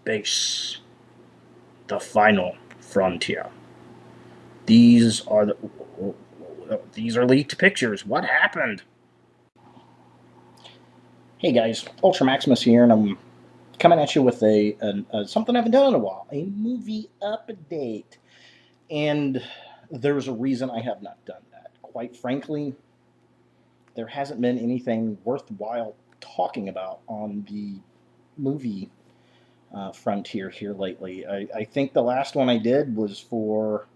space, the final frontier. These are the these are leaked pictures. What happened? Hey guys, Ultra Maximus here, and I'm coming at you with a something I haven't done in a while, a movie update. And there's a reason I have not done that. Quite frankly, there hasn't been anything worthwhile talking about on the movie frontier here lately. I think the last one I did was for,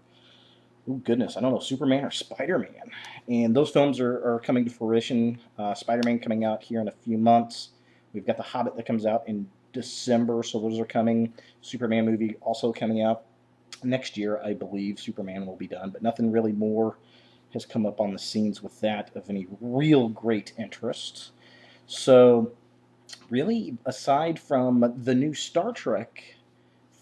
oh goodness, I don't know, Superman or Spider-Man. And those films are coming to fruition. Spider-Man coming out here in a few months. We've got The Hobbit that comes out in December, so those are coming. Superman movie also coming out next year, I believe. Superman will be done, but nothing really more has come up on the scenes with that of any real great interest. So, really, aside from the new Star Trek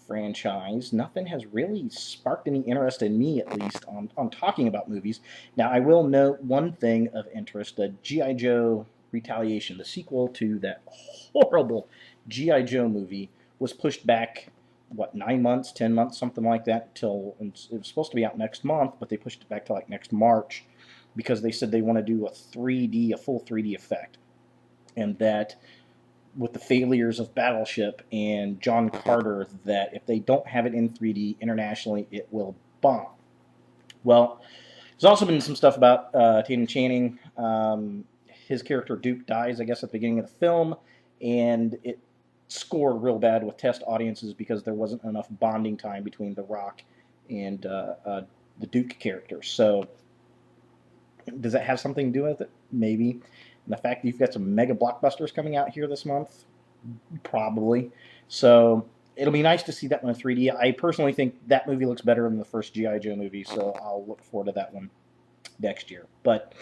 franchise, nothing has really sparked any interest in me, at least, on talking about movies. Now, I will note one thing of interest: G.I. Joe Retaliation, the sequel to that horrible G.I. Joe movie, was pushed back, what, 9 months, 10 months, something like that, till it was supposed to be out next month, but they pushed it back to like next March because they said they want to do a full 3D effect. And that with the failures of Battleship and John Carter, that if they don't have it in 3D internationally, it will bomb. Well, there's also been some stuff about Tatum Channing. His character Duke dies, I guess, at the beginning of the film, and it scored real bad with test audiences because there wasn't enough bonding time between The Rock and the Duke character. So, does that have something to do with it? Maybe. And the fact that you've got some mega blockbusters coming out here this month? Probably. So, it'll be nice to see that one in 3D. I personally think that movie looks better than the first G.I. Joe movie, so I'll look forward to that one next year. But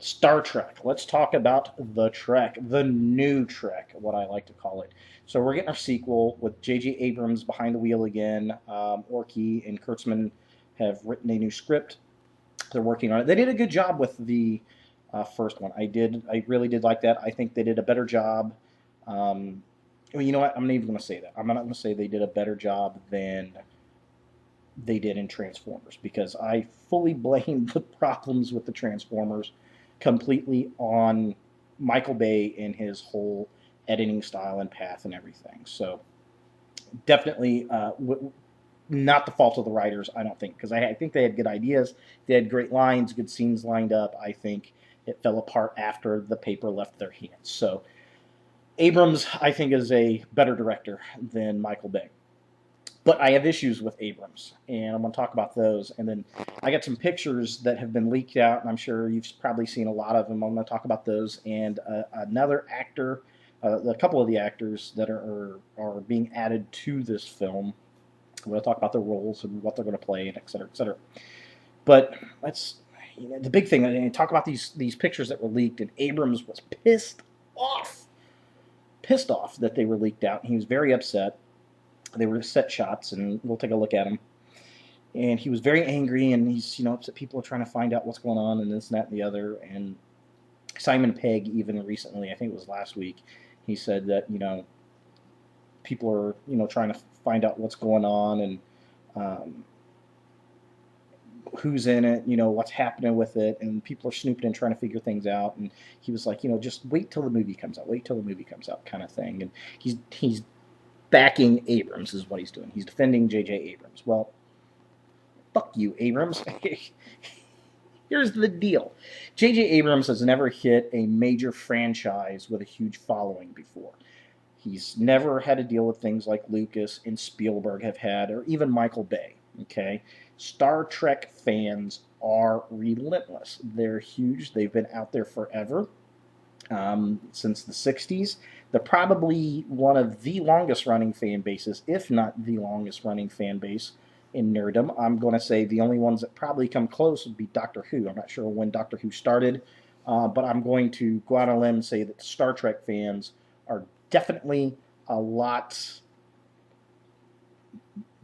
Star Trek. Let's talk about the Trek, the new Trek, what I like to call it. So we're getting our sequel with J.J. Abrams behind the wheel again. Orkey and Kurtzman have written a new script. They're working on it. They did a good job with the first one. I really did like that. I think they did a better job. Well, you know what? I'm not even going to say that. I'm not going to say they did a better job than they did in Transformers, because I fully blame the problems with the Transformers completely on Michael Bay and his whole editing style and path and everything. So definitely not the fault of the writers, I don't think, because I think they had good ideas. They had great lines, good scenes lined up. I think it fell apart after the paper left their hands. So Abrams, I think, is a better director than Michael Bay. But I have issues with Abrams, and I'm going to talk about those. And then I got some pictures that have been leaked out, and I'm sure you've probably seen a lot of them. I'm going to talk about those. And another actor, a couple of the actors that are being added to this film. I'm going to talk about their roles and what they're going to play, and et cetera, et cetera. But the big thing, and talk about these pictures that were leaked, and Abrams was pissed off that they were leaked out. He was very upset. They were set shots, and we'll take a look at them. And he was very angry, and he's upset people are trying to find out what's going on, and this, and that, and the other. And Simon Pegg, even recently, I think it was last week, he said that people are trying to find out what's going on, and who's in it, what's happening with it, and people are snooping and trying to figure things out. And he was like, just wait till the movie comes out, kind of thing. And he's backing Abrams is what he's doing. He's defending J.J. Abrams. Well, fuck you, Abrams. Here's the deal. J.J. Abrams has never hit a major franchise with a huge following before. He's never had to deal with things like Lucas and Spielberg have had, or even Michael Bay. Okay? Star Trek fans are relentless. They're huge. They've been out there forever. Since the 60s. They're probably one of the longest running fan bases, if not the longest running fan base in nerddom. I'm going to say the only ones that probably come close would be Doctor Who. I'm not sure when Doctor Who started, but I'm going to go out on a limb and say that Star Trek fans are definitely a lot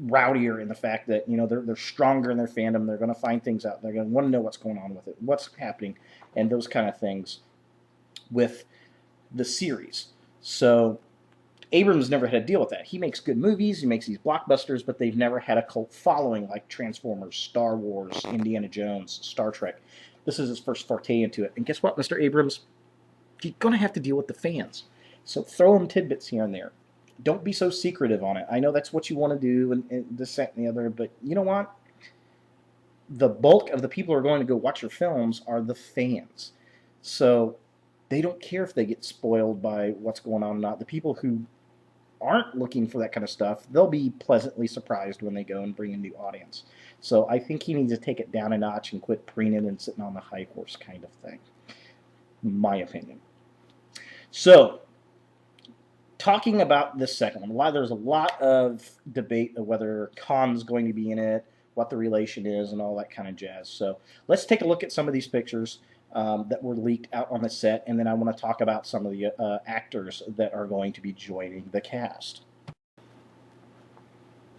rowdier in the fact that they're stronger in their fandom. They're going to find things out. They're going to want to know what's going on with it, what's happening, and those kind of things with the series. So Abrams never had to deal with that. He makes good movies, he makes these blockbusters, but they've never had a cult following like Transformers, Star Wars, Indiana Jones, Star Trek. This is his first forte into it. And guess what, Mr. Abrams? You're going to have to deal with the fans. So throw them tidbits here and there. Don't be so secretive on it. I know that's what you want to do, and this, that, and the other, but you know what? The bulk of the people who are going to go watch your films are the fans. So they don't care if they get spoiled by what's going on or not. The people who aren't looking for that kind of stuff, they'll be pleasantly surprised when they go and bring a new audience. So I think he needs to take it down a notch and quit preening and sitting on the high horse kind of thing. My opinion. So, talking about this second one, there's a lot of debate of whether Khan's going to be in it, what the relation is, and all that kind of jazz. So let's take a look at some of these pictures that were leaked out on the set, and then I want to talk about some of the actors that are going to be joining the cast.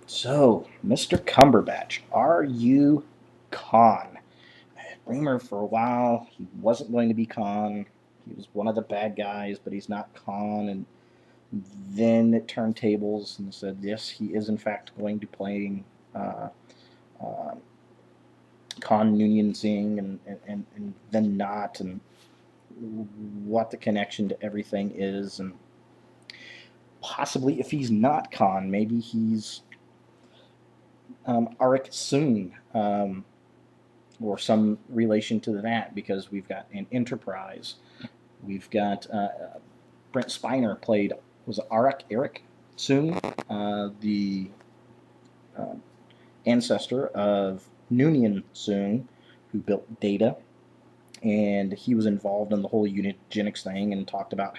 So, Mr. Cumberbatch, are you Khan? Rumor for a while he wasn't going to be Khan. He was one of the bad guys, but he's not Khan. And then it turned tables and said, yes, he is in fact going to be playing Khan Noonien Singh, and then not, and what the connection to everything is, and possibly if he's not Khan, maybe he's Arik Soon, or some relation to that, because we've got an Enterprise. We've got Brent Spiner played, was it Eric Soon, the ancestor of Noonien Soon, who built Data, and he was involved in the whole eugenics thing and talked about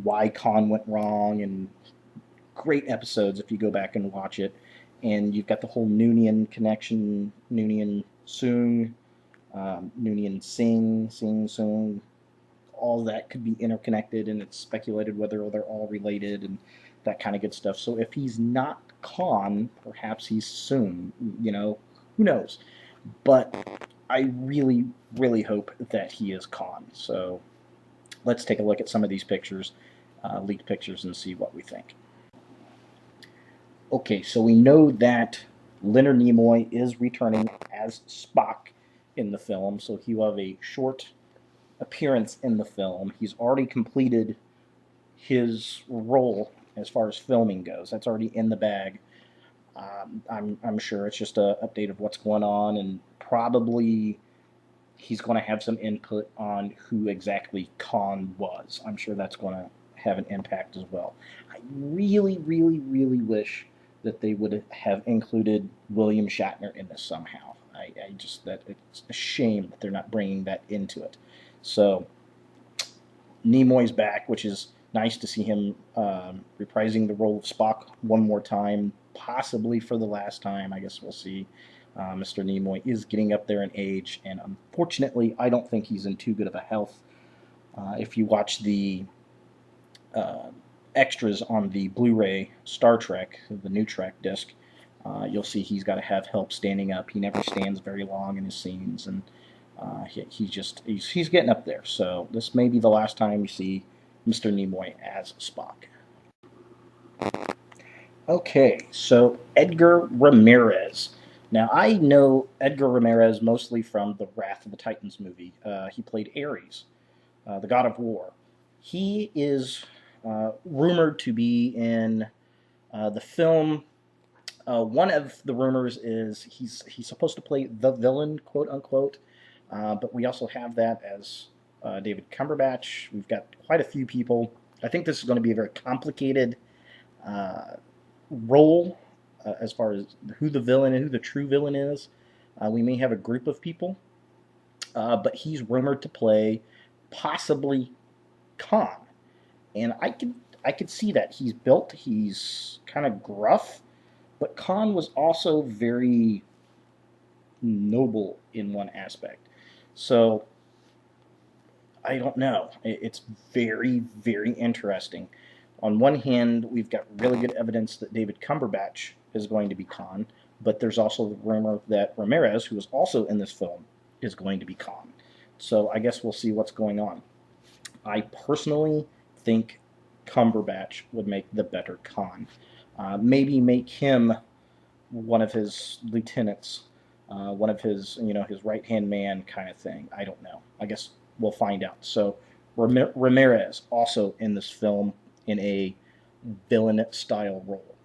why Khan went wrong, and great episodes if you go back and watch it. And you've got the whole Noonien connection, Noonien Soon, Noonien Singh, all that could be interconnected, and it's speculated whether they're all related and that kind of good stuff. So if he's not Khan, perhaps he's Soon, who knows? But I really, really hope that he is Khan. So let's take a look at some of these pictures, leaked pictures, and see what we think. Okay, so we know that Leonard Nimoy is returning as Spock in the film, so he will have a short appearance in the film. He's already completed his role as far as filming goes. That's already in the bag. I'm sure it's just an update of what's going on, and probably he's going to have some input on who exactly Khan was. I'm sure that's going to have an impact as well. I really, really, really wish that they would have included William Shatner in this somehow. I just, that it's a shame that they're not bringing that into it. So Nimoy's back, which is nice to see him reprising the role of Spock one more time, possibly for the last time. I guess we'll see. Mr. Nimoy is getting up there in age, and unfortunately, I don't think he's in too good of a health. If you watch the extras on the Blu-ray Star Trek, the new Trek disc, you'll see he's got to have help standing up. He never stands very long in his scenes, and he's getting up there. So this may be the last time you see Mr. Nimoy as Spock. Okay, so Edgar Ramirez. Now, I know Edgar Ramirez mostly from the Wrath of the Titans movie. He played Ares, the god of war. He is rumored to be in the film. One of the rumors is he's supposed to play the villain, quote unquote. But we also have that as David Cumberbatch. We've got quite a few people. I think this is going to be a very complicated role as far as who the villain and who the true villain is. We may have a group of people, but he's rumored to play possibly Khan, and I could see that. He's built. He's kind of gruff, but Khan was also very noble in one aspect. So I don't know. It's very, very interesting. On one hand, we've got really good evidence that David Cumberbatch is going to be Khan, but there's also the rumor that Ramirez, who is also in this film, is going to be Khan. So I guess we'll see what's going on. I personally think Cumberbatch would make the better Khan. Maybe make him one of his lieutenants, one of his, his right hand man kind of thing. I don't know. I guess we'll find out. So Ramirez also in this film in a villain style role,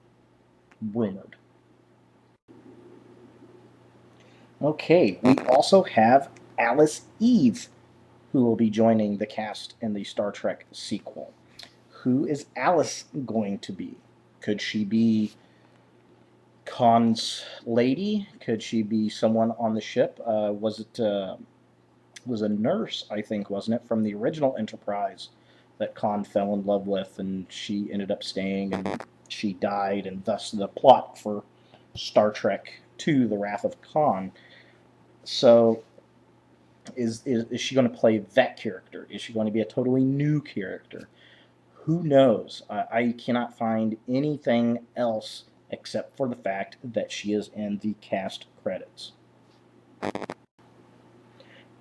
rumored. Okay, we also have Alice Eve, who will be joining the cast in the Star Trek sequel. Who is Alice going to be? Could she be Khan's lady? Could she be someone on the ship? Was a nurse, I think, wasn't it, from the original Enterprise that Khan fell in love with, and she ended up staying, and she died, and thus the plot for Star Trek II: The Wrath of Khan. So, is she going to play that character? Is she going to be a totally new character? Who knows? I cannot find anything else except for the fact that she is in the cast credits.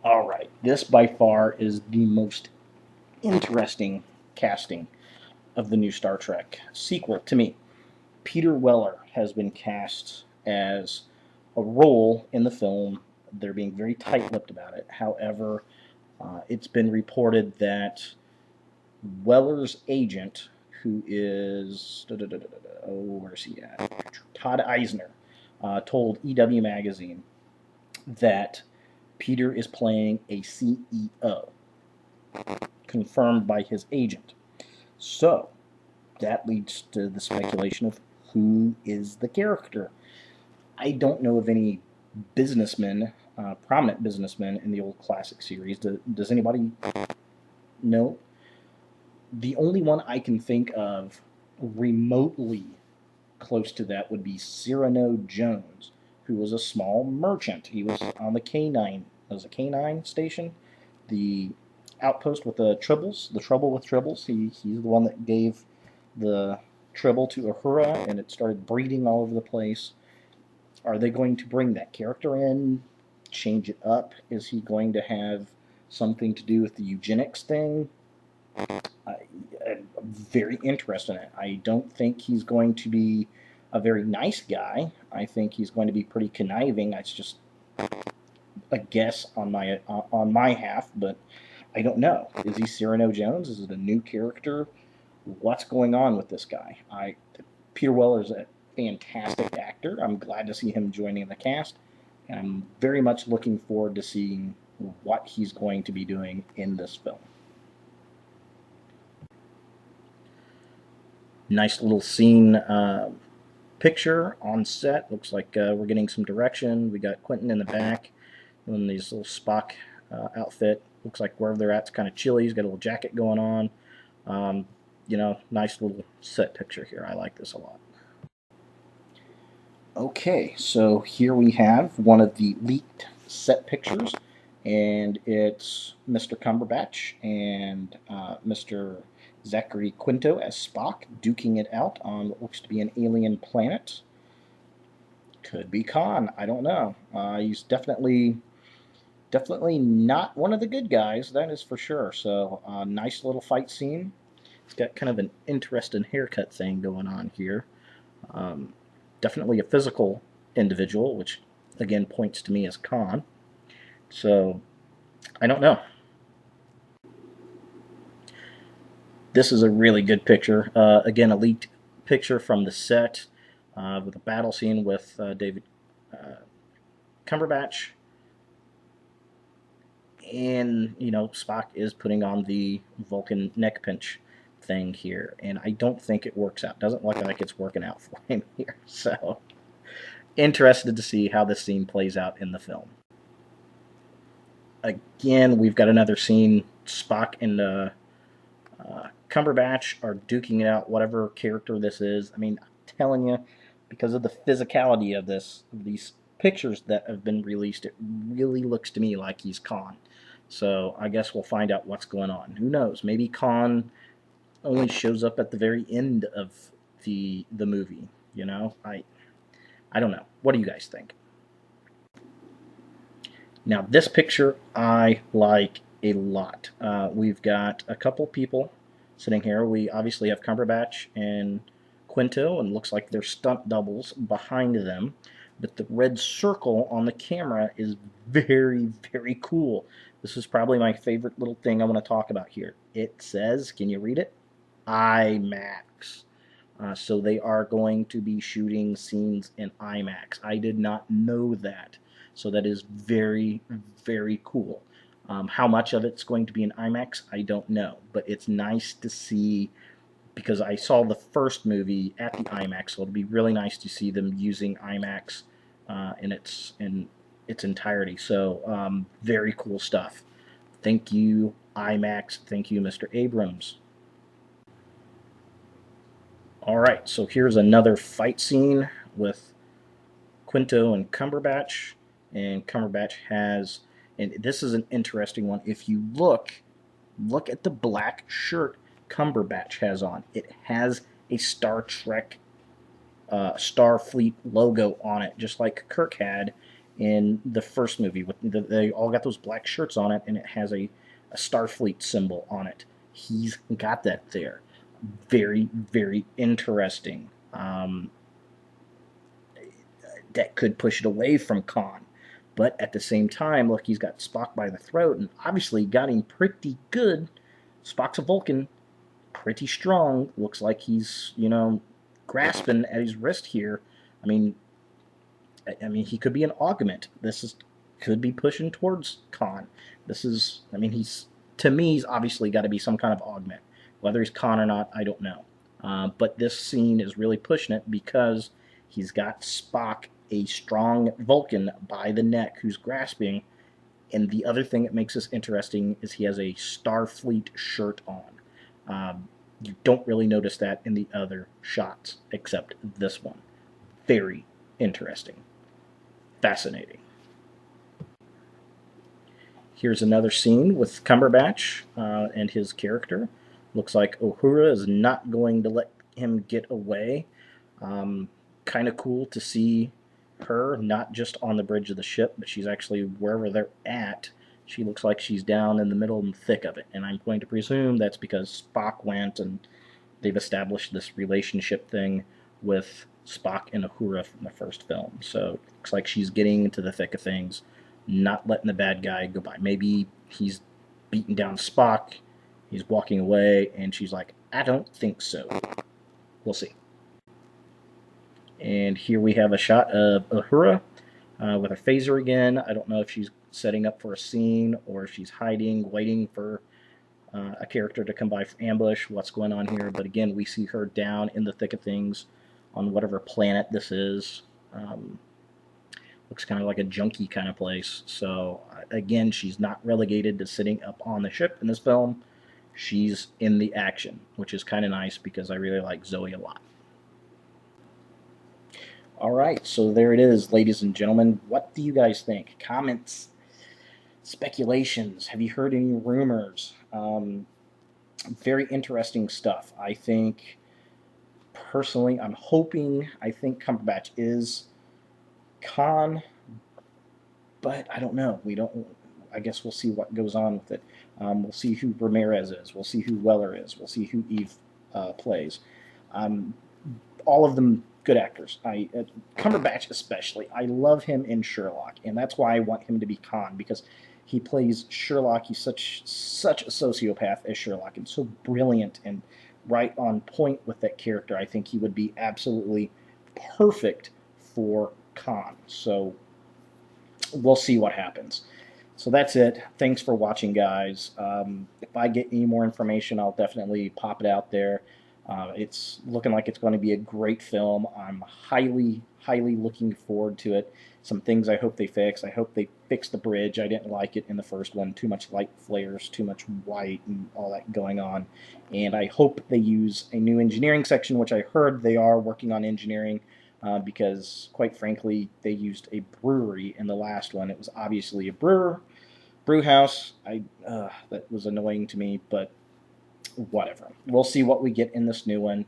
All right, this by far is the most interesting casting of the new Star Trek sequel to me. Peter Weller has been cast as a role in the film. They're being very tight-lipped about it. However, it's been reported that Weller's agent, who is where's he at? Todd Eisner, told EW Magazine that Peter is playing a CEO, confirmed by his agent. So that leads to the speculation of who is the character. I don't know of any businessmen, prominent businessmen in the old classic series. Does anybody know? The only one I can think of remotely close to that would be Cyrano Jones, who was a small merchant. He was on the K9, was a K9 station, the outpost with the tribbles, the trouble with tribbles. He's the one that gave the tribble to Uhura, and it started breeding all over the place. Are they going to bring that character in, change it up? Is he going to have something to do with the eugenics thing? I'm very interested in it. I don't think he's going to be a very nice guy. I think he's going to be pretty conniving. That's just a guess on my half, but I don't know. Is he Cyrano Jones? Is it a new character? What's going on with this guy? Peter Weller is a fantastic actor. I'm glad to see him joining the cast, and I'm very much looking forward to seeing what he's going to be doing in this film. Nice little scene picture on set. Looks like we're getting some direction. We got Quentin in the back in his little Spock outfit. Looks like wherever they're at, it's kind of chilly. He's got a little jacket going on. Nice little set picture here. I like this a lot. Okay, so here we have one of the leaked set pictures, and it's Mr. Cumberbatch and Mr. Zachary Quinto as Spock duking it out on what looks to be an alien planet. Could be Khan. I don't know. He's definitely not one of the good guys. That is for sure. So nice little fight scene. He's got kind of an interesting haircut thing going on here. Definitely a physical individual, which again points to me as Khan. So I don't know. This is a really good picture. Again, a leaked picture from the set with a battle scene with David Cumberbatch. And, Spock is putting on the Vulcan neck pinch thing here. And I don't think it works out. Doesn't look like it's working out for him here. So, interested to see how this scene plays out in the film. Again, we've got another scene. Spock and Cumberbatch are duking it out, whatever character this is. I mean, I'm telling you, because of the physicality of these pictures that have been released, it really looks to me like he's Khan. So I guess we'll find out what's going on. Who knows? Maybe Khan only shows up at the very end of the movie. I don't know. What do you guys think? Now, this picture I like a lot. We've got a couple people Sitting here, we obviously have Cumberbatch and Quinto, and looks like they're stunt doubles behind them. But the red circle on the camera is very, very cool. This is probably my favorite little thing I want to talk about here. It says, can you read it? IMAX. So they are going to be shooting scenes in IMAX. I did not know that. So that is very, very cool. How much of it's going to be in IMAX, I don't know. But it's nice to see, because I saw the first movie at the IMAX, so it'll be really nice to see them using IMAX in its entirety. So very cool stuff. Thank you, IMAX. Thank you, Mr. Abrams. All right, so here's another fight scene with Quinto and Cumberbatch. And Cumberbatch has, and this is an interesting one. If you look at the black shirt Cumberbatch has on. It has a Star Trek Starfleet logo on it, just like Kirk had in the first movie. They all got those black shirts on it, and it has a Starfleet symbol on it. He's got that there. Very, very interesting. That could push it away from Khan. But at the same time, look, he's got Spock by the throat, and obviously got him pretty good. Spock's a Vulcan, pretty strong. Looks like he's, grasping at his wrist here. I mean, he could be an augment. Could be pushing towards Khan. He's, to me, he's obviously got to be some kind of augment. Whether he's Khan or not, I don't know. But this scene is really pushing it because he's got Spock, a strong Vulcan, by the neck who's grasping. And the other thing that makes this interesting is he has a Starfleet shirt on. You don't really notice that in the other shots, except this one. Very interesting. Fascinating. Here's another scene with Cumberbatch and his character. Looks like Uhura is not going to let him get away. Kind of cool to see her not just on the bridge of the ship, but she's actually wherever they're at. She looks like she's down in the middle and thick of it, and I'm going to presume that's because Spock went and they've established this relationship thing with Spock and Uhura from the first film. So it looks like she's getting into the thick of things, not letting the bad guy go by. Maybe he's beating down Spock, he's walking away, and she's like, I don't think so. We'll see. And here we have a shot of Uhura with a phaser again. I don't know if she's setting up for a scene or if she's hiding, waiting for a character to come by for ambush. What's going on here? But again, we see her down in the thick of things on whatever planet this is. Looks kind of like a junkie kind of place. So again, she's not relegated to sitting up on the ship in this film. She's in the action, which is kind of nice because I really like Zoe a lot. All right, so there it is, ladies and gentlemen. What do you guys think? Comments, speculations. Have you heard any rumors? Very interesting stuff. I think, personally, I think Cumberbatch is Khan, but I don't know. I guess we'll see what goes on with it. We'll see who Ramirez is. We'll see who Weller is. We'll see who Eve plays. All of them good actors. Cumberbatch especially. I love him in Sherlock, and that's why I want him to be Khan, because he plays Sherlock. He's such a sociopath as Sherlock, and so brilliant and right on point with that character. I think he would be absolutely perfect for Khan. So we'll see what happens. So that's it. Thanks for watching, guys. If I get any more information, I'll definitely pop it out there. It's looking like it's going to be a great film. I'm highly looking forward to it. Some things I hope they fix. I hope they fix the bridge. I didn't like it in the first one. Too much light flares, too much white, and all that going on. And I hope they use a new engineering section, which I heard they are working on engineering, because, quite frankly, they used a brewery in the last one. It was obviously a brew house. That was annoying to me, but whatever. We'll see what we get in this new one.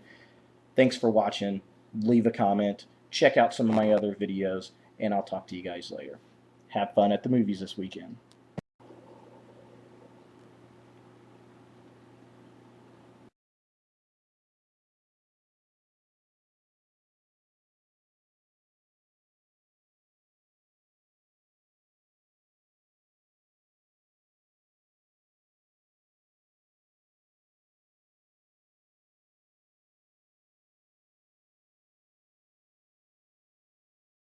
Thanks for watching. Leave a comment. Check out some of my other videos, and I'll talk to you guys later. Have fun at the movies this weekend.